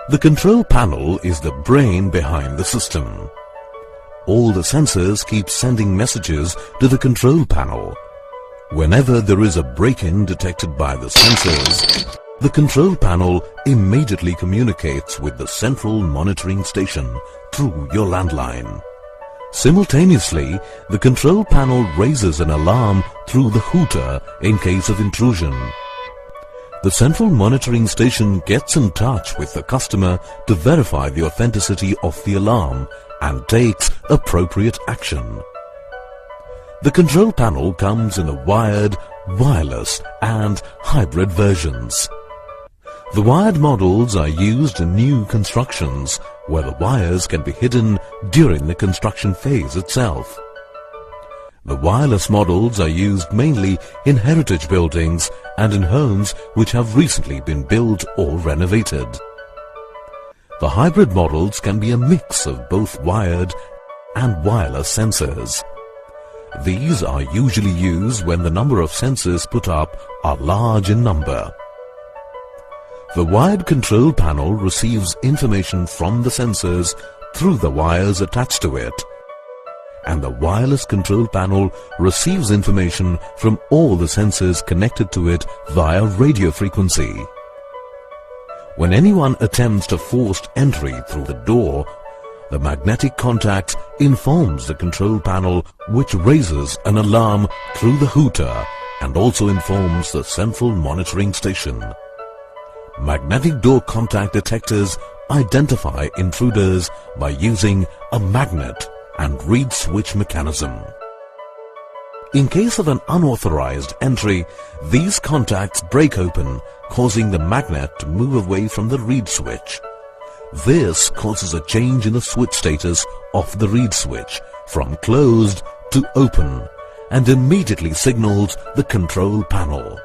The control panel is the brain behind the system. All the sensors keep sending messages to the control panel. Whenever there is a break-in detected by the sensors, the control panel immediately communicates with the central monitoring station through your landline. Simultaneously, the control panel raises an alarm through the hooter in case of intrusion. The central monitoring station gets in touch with the customer to verify the authenticity of the alarm and takes appropriate action. The control panel comes in a wired, wireless and hybrid versions. The wired models are used in new constructions where the wires can be hidden during the construction phase itself. The wireless models are used mainly in heritage buildings and in homes which have recently been built or renovated. The hybrid models can be a mix of both wired and wireless sensors. These are usually used when the number of sensors put up are large in number. The wired control panel receives information from the sensors through the wires attached to it, and the wireless control panel receives information from all the sensors connected to it via radio frequency. When anyone attempts a forced entry through the door, the magnetic contact informs the control panel, which raises an alarm through the hooter and also informs the central monitoring station. Magnetic door contact detectors identify intruders by using a magnet and reed switch mechanism. In case of an unauthorized entry, these contacts break open, causing the magnet to move away from the reed switch. This causes a change in the switch status of the reed switch from closed to open and immediately signals the control panel.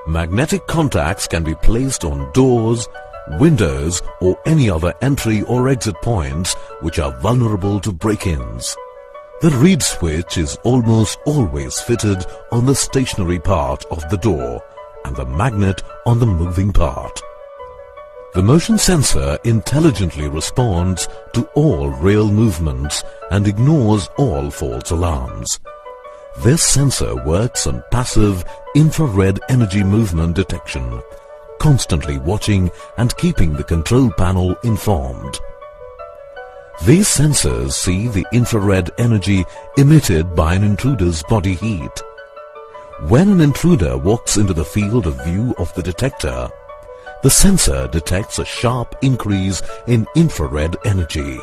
Magnetic contacts can be placed on doors, windows or any other entry or exit points which are vulnerable to break-ins. The reed switch is almost always fitted on the stationary part of the door and the magnet on the moving part. The motion sensor intelligently responds to all real movements and ignores all false alarms. This sensor works on passive infrared energy movement detection, constantly watching and keeping the control panel informed. These sensors see the infrared energy emitted by an intruder's body heat. When an intruder walks into the field of view of the detector, the sensor detects a sharp increase in infrared energy.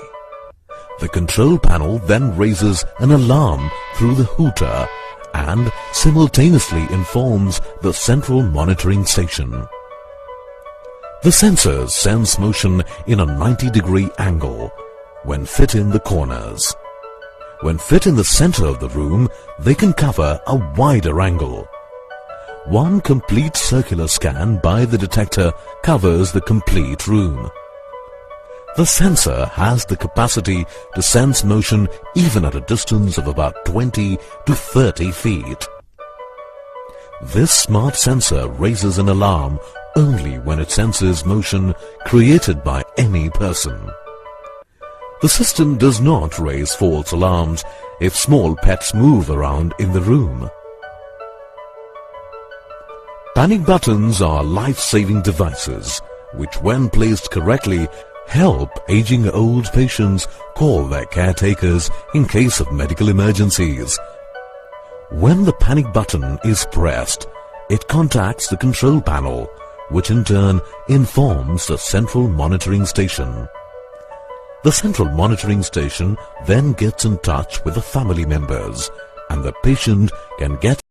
The control panel then raises an alarm through the hooter and simultaneously informs the central monitoring station. The sensors sense motion in a 90-degree angle when fit in the corners. When fit in the center of the room, they can cover a wider angle. One complete circular scan by the detector covers the complete room. The sensor has the capacity to sense motion even at a distance of about 20 to 30 feet. This smart sensor raises an alarm only when it senses motion created by any person. The system does not raise false alarms if small pets move around in the room. Panic buttons are life-saving devices which, when placed correctly, help aging old patients call their caretakers in case of medical emergencies. When the panic button is pressed, it contacts the control panel, which in turn informs the central monitoring station. The central monitoring station then gets in touch with the family members, and the patient can get